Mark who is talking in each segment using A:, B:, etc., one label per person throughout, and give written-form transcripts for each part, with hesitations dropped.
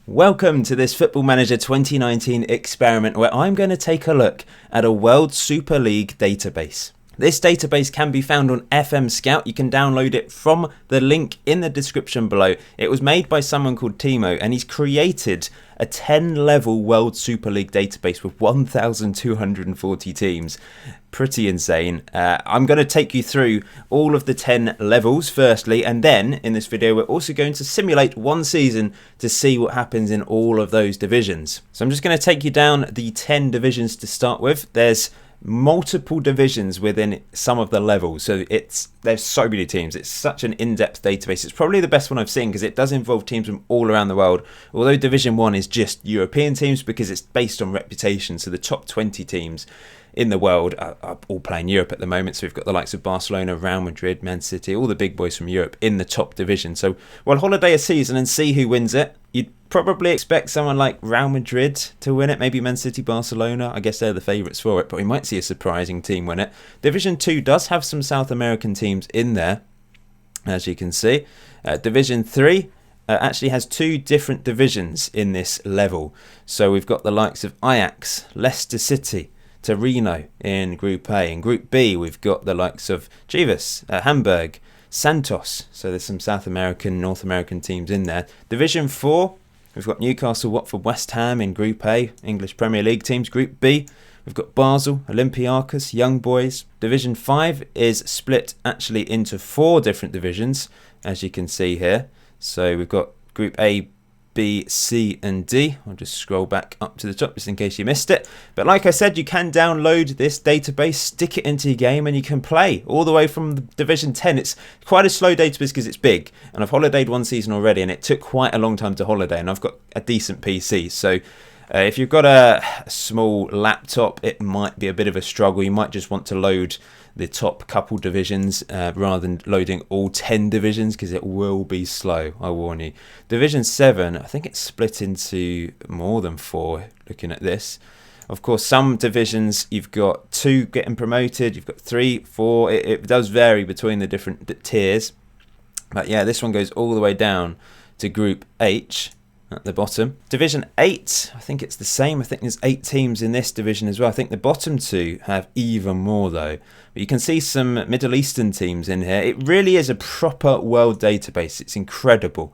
A: Welcome to this Football Manager 2019 experiment where I'm going to take a look at a World Super League database. This database can be found on FM Scout. You can download it from the link in the description below. It was made by someone called Timo, and he's created a 10-level World Super League database with 1,240 teams. Pretty insane. I'm going to take you through all of the 10 levels firstly, and then in this video we're also going to simulate one season to see what happens in all of those divisions. So I'm just going to take you down the 10 divisions to start with. There's multiple divisions within some of the levels, so there's so many teams. It's such an in-depth database. It's probably the best one I've seen because it does involve teams from all around the world, although Division 1 is just European teams because it's based on reputation. So the top 20 teams in the world are all playing Europe at the moment. So we've got the likes of Barcelona, Real Madrid, Man City, all the big boys from Europe in the top division. So we'll holiday a season and see who wins it. You'd probably expect someone like Real Madrid to win it, maybe Man City, Barcelona. I guess they're the favourites for it, but we might see a surprising team win it. Division 2 does have some South American teams in there, as you can see. Division 3 actually has two different divisions in this level. So we've got the likes of Ajax, Leicester City, Torino in Group A. In Group B, we've got the likes of Chivas, Hamburg, Santos. So there's some South American, North American teams in there. Division 4, we've got Newcastle, Watford, West Ham in Group A, English Premier League teams. Group B, we've got Basel, Olympiacos, Young Boys. Division 5 is split actually into 4 different divisions, as you can see here. So we've got Group A, B, C and D. I'll just scroll back up to the top just in case you missed it. But like I said, you can download this database, stick it into your game and you can play all the way from Division 10. It's quite a slow database because it's big, and I've holidayed one season already and it took quite a long time to holiday, and I've got a decent PC. So if you've got a small laptop, it might be a bit of a struggle. You might just want to load the top couple divisions rather than loading all 10 divisions because it will be slow, I warn you. Division 7, I think it's split into more than 4 looking at this. Of course, some divisions you've got 2 getting promoted, you've got 3, 4. It does vary between the different tiers. But yeah, this one goes all the way down to Group H at the bottom. Division 8, I think it's the same. I think there's 8 teams in this division as well. I think the bottom 2 have even more though. But you can see some Middle Eastern teams in here. It really is a proper world database. It's incredible.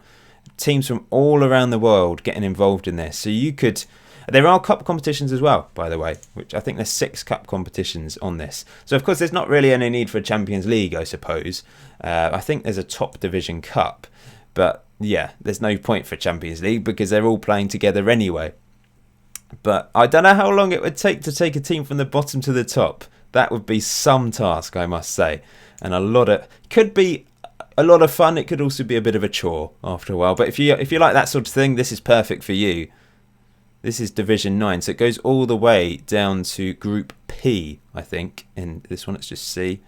A: Teams from all around the world getting involved in this. So you could... There are cup competitions as well, by the way, which I think there's 6 cup competitions on this. So of course there's not really any need for a Champions League, I suppose. I think there's a top division cup. But yeah, there's no point for Champions League because they're all playing together anyway. But I don't know how long it would take to take a team from the bottom to the top. That would be some task, I must say. And could be a lot of fun. It could also be a bit of a chore after a while. But if you like that sort of thing, this is perfect for you. This is Division 9, so it goes all the way down to Group P, I think. In this one, it's just C.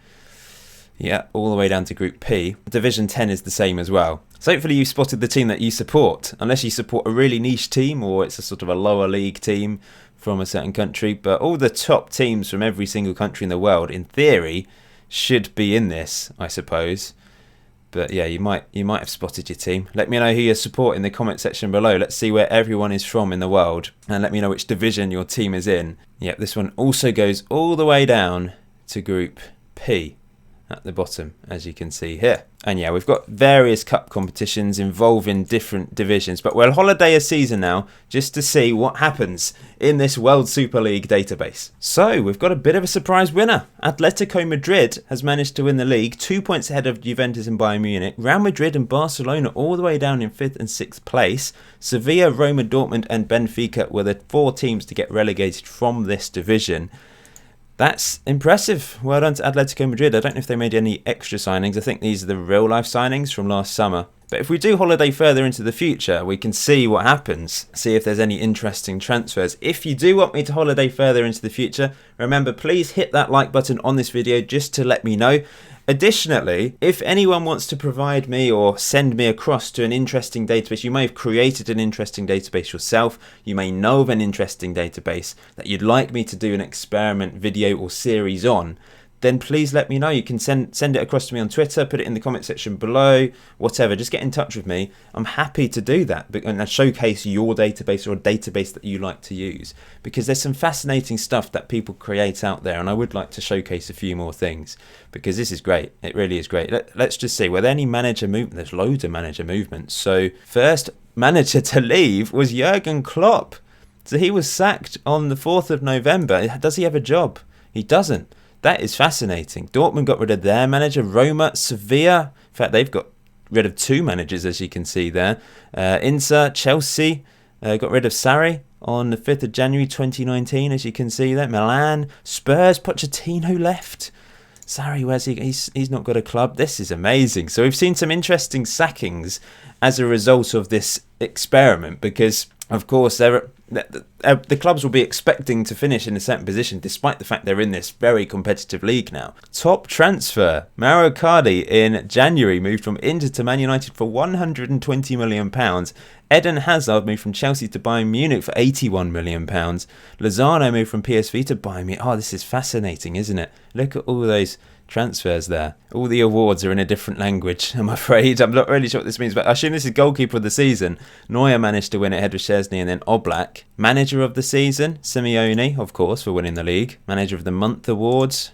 A: Yeah, all the way down to Group P. Division 10 is the same as well. So hopefully you spotted the team that you support, unless you support a really niche team or it's a sort of a lower league team from a certain country. But all the top teams from every single country in the world, in theory, should be in this, I suppose. But yeah, you might have spotted your team. Let me know who you support in the comment section below. Let's see where everyone is from in the world. And let me know which division your team is in. Yep, this one also goes all the way down to Group P at the bottom, as you can see here. And yeah, we've got various cup competitions involving different divisions, but we'll holiday a season now just to see what happens in this World Super League database. So we've got a bit of a surprise winner. Atletico Madrid has managed to win the league, 2 points ahead of Juventus and Bayern Munich. Real Madrid and Barcelona all the way down in 5th and 6th place. Sevilla, Roma, Dortmund and Benfica were the 4 teams to get relegated from this division. That's impressive. Well done to Atletico Madrid. I don't know if they made any extra signings. I think these are the real life signings from last summer. But if we do holiday further into the future, we can see what happens. See if there's any interesting transfers. If you do want me to holiday further into the future, remember, please hit that like button on this video just to let me know. Additionally, if anyone wants to provide me or send me across to an interesting database, you may have created an interesting database yourself, you may know of an interesting database that you'd like me to do an experiment video or series on, then please let me know. You can send it across to me on Twitter, put it in the comment section below, whatever. Just get in touch with me. I'm happy to do that and showcase your database or a database that you like to use, because there's some fascinating stuff that people create out there, and I would like to showcase a few more things because this is great. It really is great. Let's just see. Were there any manager movement? There's loads of manager movements. So first manager to leave was Jurgen Klopp. So he was sacked on the 4th of November. Does he have a job? He doesn't. That is fascinating. Dortmund got rid of their manager. Roma, Sevilla. In fact, they've got rid of 2 managers, as you can see there. Inter, Chelsea got rid of Sarri on the 5th of January 2019, as you can see there. Milan, Spurs, Pochettino left. Sarri, where's he? He's not got a club. This is amazing. So we've seen some interesting sackings as a result of this experiment, because, of course, the clubs will be expecting to finish in a certain position despite the fact they're in this very competitive league now. Top transfer, Mauro Icardi in January moved from Inter to Man United for £120 million. Eden Hazard moved from Chelsea to Bayern Munich for £81 million. Lozano moved from PSV to Bayern Munich. Oh, this is fascinating, isn't it? Look at all those transfers there. All the awards are in a different language, I'm afraid. I'm not really sure what this means, but I assume this is goalkeeper of the season. Neuer managed to win it ahead of Szczesny, and then Oblak. Manager of the season, Simeone, of course, for winning the league. Manager of the month awards.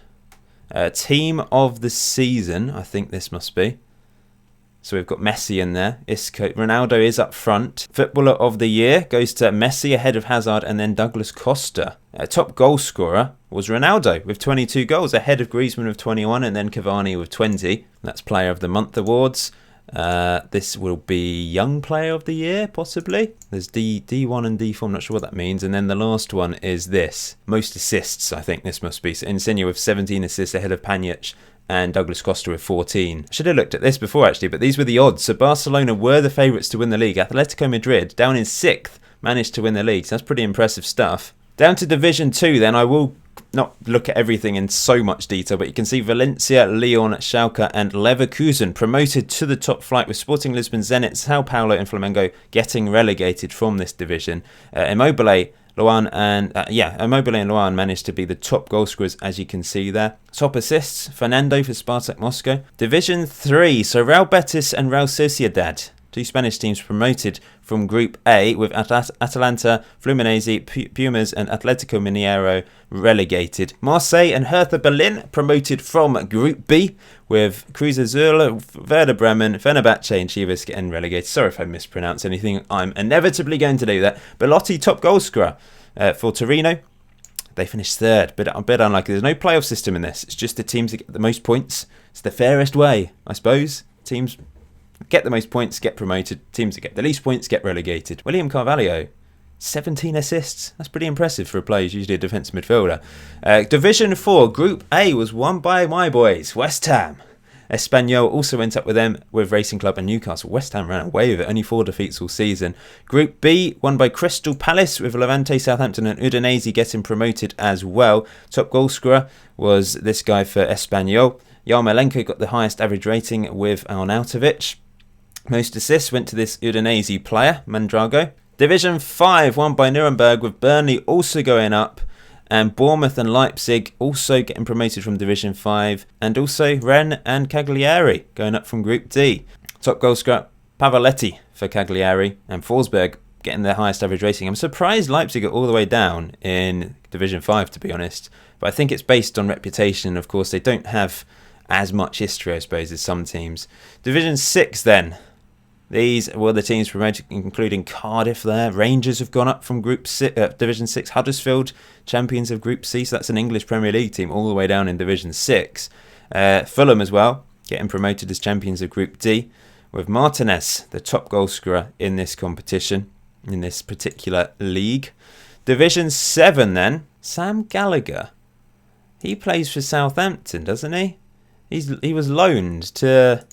A: Team of the season, I think this must be. So we've got Messi in there. Isco. Ronaldo is up front. Footballer of the year goes to Messi ahead of Hazard and then Douglas Costa. Top goal scorer was Ronaldo with 22 goals ahead of Griezmann with 21 and then Cavani with 20. That's Player of the Month awards. This will be Young Player of the Year, possibly. There's D1 and D4, I'm not sure what that means. And then the last one is this. Most assists, I think this must be. So Insigne with 17 assists ahead of Pjanic and Douglas Costa with 14. I should have looked at this before, actually, but these were the odds. So Barcelona were the favourites to win the league. Atletico Madrid, down in 6th, managed to win the league. So that's pretty impressive stuff. Down to Division 2 then. I will not look at everything in so much detail, but you can see Valencia, Lyon, Schalke and Leverkusen promoted to the top flight, with Sporting Lisbon, Zenit, Sao Paulo and Flamengo getting relegated from this division. Immobile and Luan managed to be the top goal scorers, as you can see there. Top assists, Fernando for Spartak Moscow. Division 3, so Real Betis and Real Sociedad, 2 Spanish teams promoted from Group A, with Atalanta, Fluminense, Pumas and Atletico Mineiro relegated. Marseille and Hertha Berlin promoted from Group B, with Cruz Azul, Werder Bremen, Fenerbahce and Chivas getting relegated. Sorry if I mispronounce anything. I'm inevitably going to do that. Belotti, top goal scorer for Torino. They finished 3rd, but a bit unlikely. There's no playoff system in this. It's just the teams that get the most points. It's the fairest way, I suppose. Teams get the most points, get promoted. Teams that get the least points get relegated. William Carvalho, 17 assists. That's pretty impressive for a player who's usually a defensive midfielder. Division 4, Group A was won by my boys, West Ham. Espanyol also went up with them, with Racing Club and Newcastle. West Ham ran away with it, only 4 defeats all season. Group B won by Crystal Palace, with Levante, Southampton and Udinese getting promoted as well. Top goal scorer was this guy for Espanyol. Yarmolenko got the highest average rating with Arnautovic. Most assists went to this Udinese player, Mandrago. Division 5 won by Nuremberg, with Burnley also going up, and Bournemouth and Leipzig also getting promoted from Division 5, and also Rennes and Cagliari going up from Group D. Top goal scorer Pavoletti for Cagliari, and Forsberg getting their highest average rating. I'm surprised Leipzig are all the way down in Division 5, to be honest, but I think it's based on reputation. Of course, they don't have as much history, I suppose, as some teams. Division 6 then. These were the teams promoted, including Cardiff there. Rangers have gone up from Division 6. Huddersfield, champions of Group C. So that's an English Premier League team all the way down in Division 6. Fulham as well, getting promoted as champions of Group D, with Martinez, the top goal scorer in this competition, in this particular league. Division 7 then. Sam Gallagher. He plays for Southampton, doesn't he? He was loaned to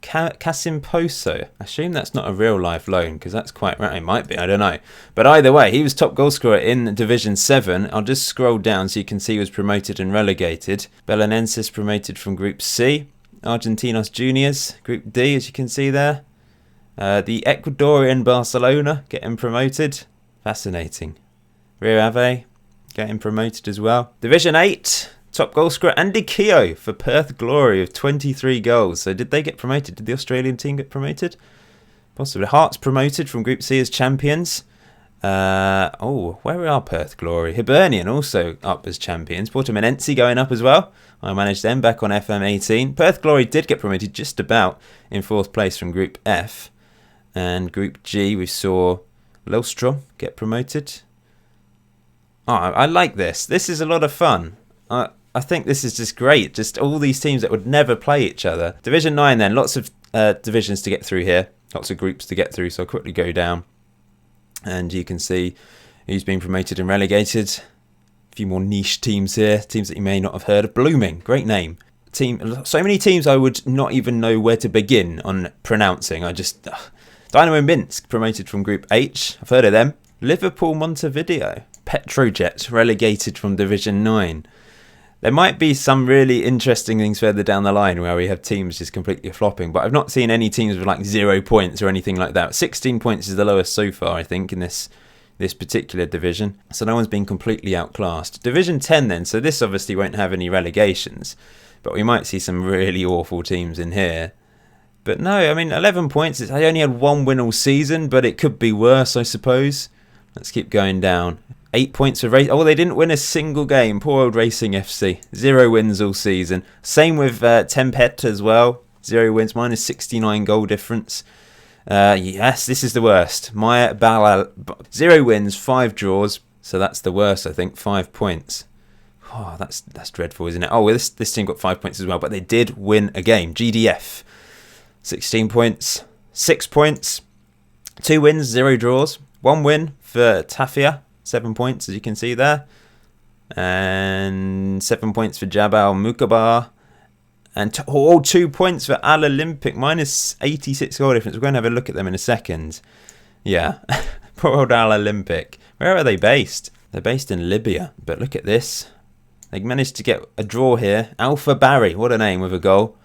A: Kasim Poso. I assume that's not a real life loan, because that's quite right. It might be, I don't know. But either way, he was top goal scorer in Division 7. I'll just scroll down so you can see he was promoted and relegated. Belenenses promoted from Group C. Argentinos Juniors, Group D, as you can see there. The Ecuadorian Barcelona getting promoted. Fascinating. Rio Ave getting promoted as well. Division 8. Top goal scorer Andy Keogh for Perth Glory with 23 goals. So did they get promoted? Did the Australian team get promoted? Possibly. Hearts promoted from Group C as champions. Where are Perth Glory? Hibernian also up as champions. Portimonense going up as well. I managed them back on FM 18. Perth Glory did get promoted just about in 4th place from Group F. And Group G, we saw Lillestrøm get promoted. I like this. This is a lot of fun. I think this is just great. Just all these teams that would never play each other. Division 9 then. Lots of divisions to get through here. Lots of groups to get through. So I'll quickly go down. And you can see who's been promoted and relegated. A few more niche teams here. Teams that you may not have heard of. Blooming. Great name. So many teams I would not even know where to begin on pronouncing. Dynamo Minsk promoted from Group H. I've heard of them. Liverpool Montevideo. Petrojet relegated from Division 9. There might be some really interesting things further down the line where we have teams just completely flopping, but I've not seen any teams with like 0 points or anything like that. 16 points is the lowest so far, I think, in this particular division. So no one's been completely outclassed. Division 10 then, so this obviously won't have any relegations, but we might see some really awful teams in here. But no, I mean, 11 points. I only had 1 win all season, but it could be worse, I suppose. Let's keep going down. 8 points for Racing. Oh, they didn't win a single game. Poor old Racing FC. 0 wins all season. Same with Tempet as well. 0 wins. Minus 69 goal difference. Yes, this is the worst. Maya Balal. 0 wins, 5 draws. So that's the worst, I think. 5 points. Oh, that's dreadful, isn't it? Oh, this team got 5 points as well, but they did win a game. GDF. 16 points. 6 points. 2 wins, 0 draws. 1 win for Tafia. 7 points, as you can see there. And 7 points for Jabal Mukabar. And 2 points for Al Olympic. Minus 86 goal difference. We're going to have a look at them in a second. Yeah. Poor old Al Olympic. Where are they based? They're based in Libya. But look at this. They managed to get a draw here. Alpha Barry. What a name with a goal.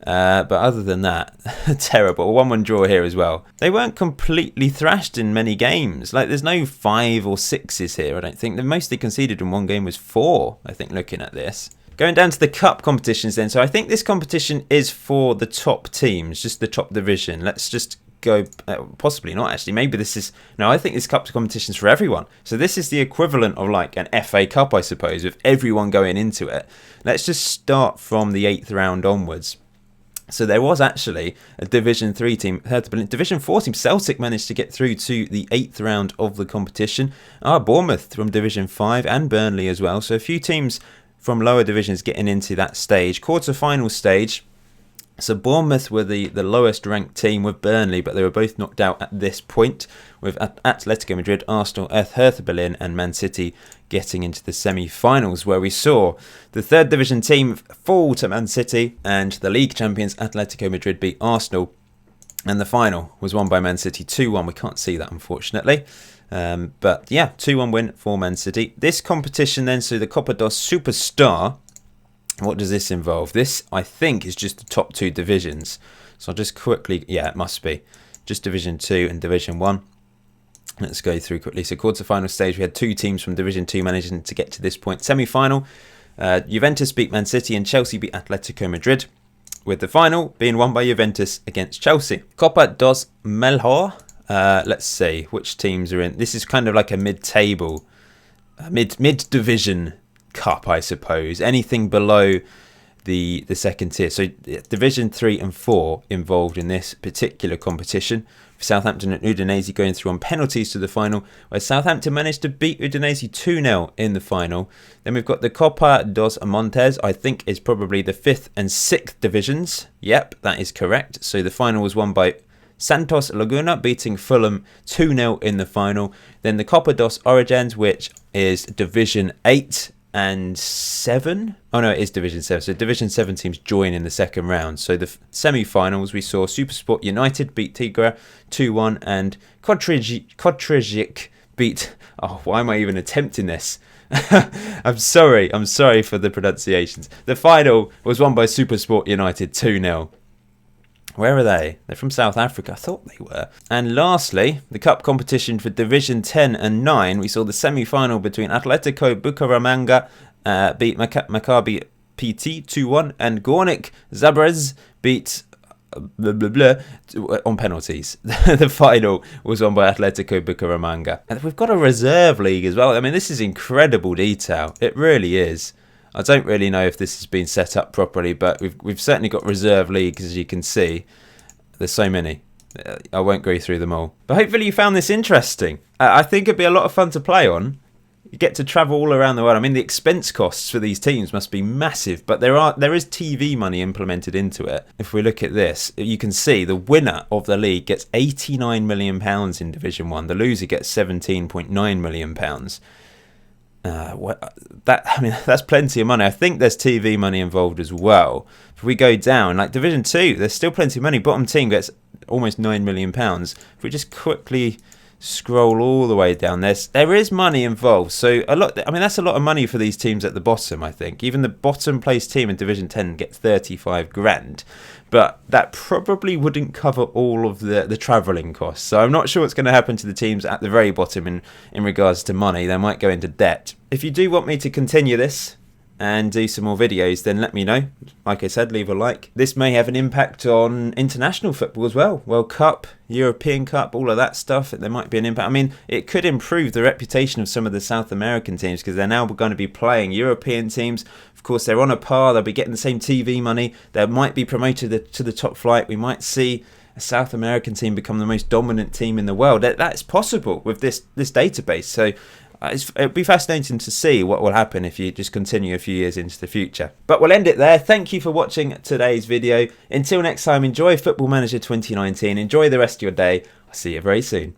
A: But other than that, terrible. 1-1 draw here as well. They weren't completely thrashed in many games. Like, there's no 5 or 6s here, I don't think. The most they conceded in one game was 4, I think, looking at this. Going down to the cup competitions then. So I think this competition is for the top teams, just the top division. Let's just go, possibly not actually. Maybe this is, no, I think this cup competition is for everyone. So this is the equivalent of like an FA Cup, I suppose, with everyone going into it. Let's just start from the 8th round onwards. So there was actually a Division 3 team, Division 4 team, Celtic managed to get through to the 8th round of the competition. Bournemouth from Division 5 and Burnley as well. So a few teams from lower divisions getting into that stage. Quarter-final stage. So Bournemouth were the lowest ranked team with Burnley, but they were both knocked out at this point, with Atletico Madrid, Arsenal, Hertha Berlin and Man City getting into the semi-finals, where we saw the third division team fall to Man City and the league champions Atletico Madrid beat Arsenal. And the final was won by Man City 2-1. We can't see that, unfortunately. But yeah, 2-1 win for Man City. This competition then, so the Copa dos Superstar. What does this involve? This, I think, is just the top 2 divisions. So I'll just quickly, yeah, it must be. Just Division 2 and Division 1. Let's go through quickly. So quarter-final stage, we had 2 teams from Division 2 managing to get to this point. Semi-final, Juventus beat Man City and Chelsea beat Atletico Madrid, with the final being won by Juventus against Chelsea. Copa dos Melhor. Let's see which teams are in. This is kind of like a mid-table, mid-division cup, I suppose. Anything below the second tier. So Division 3 and 4 involved in this particular competition. Southampton and Udinese going through on penalties to the final, where Southampton managed to beat Udinese 2-0 in the final. Then we've got the Copa dos Montes, I think is probably the 5th and 6th divisions. Yep, that is correct. So the final was won by Santos Laguna beating Fulham 2-0 in the final. Then the Copa dos Origins, which is Division 8 and 7. Oh no, it is Division 7. So Division 7 teams join in the second round. So the semi-finals, we saw Supersport United beat Tigra 2-1 and Kotrejik beat... Oh, why am I even attempting this? I'm sorry for the pronunciations. The final was won by Supersport United 2-0. Where are they? They're from South Africa. I thought they were. And lastly, the cup competition for Division 10 and 9. We saw the semi-final between Atletico Bucaramanga beat Maccabi PT 2-1, and Gornik Zabrze beat on penalties. The final was won by Atletico Bucaramanga. And we've got a reserve league as well. I mean, this is incredible detail. It really is. I don't really know if this has been set up properly, but we've certainly got reserve leagues, as you can see. There's so many. I won't go through them all. But hopefully you found this interesting. I think it'd be a lot of fun to play on. You get to travel all around the world. I mean, the expense costs for these teams must be massive, but there is TV money implemented into it. If we look at this, you can see the winner of the league gets £89 million in Division 1. The loser gets £17.9 million. That's plenty of money. I think there's TV money involved as well. If we go down, like Division 2, there's still plenty of money. Bottom team gets almost £9 million. If we just quickly scroll all the way down, there is money involved. So that's a lot of money for these teams at the bottom, I think. Even the bottom place team in Division 10 gets 35 grand. But that probably wouldn't cover all of the travelling costs. So I'm not sure what's going to happen to the teams at the very bottom in regards to money. They might go into debt. If you do want me to continue this and do some more videos, then let me know. Like I said, leave a like. This may have an impact on international football as well. World Cup, European Cup, all of that stuff. There might be an impact. I mean, it could improve the reputation of some of the South American teams because they're now going to be playing European teams. Of course, they're on a par. They'll be getting the same TV money. They might be promoted to the top flight. We might see a South American team become the most dominant team in the world. That's possible with this database. So it'll be fascinating to see what will happen if you just continue a few years into the future. But we'll end it there. Thank you for watching today's video. Until next time, enjoy Football Manager 2019. Enjoy the rest of your day. I'll see you very soon.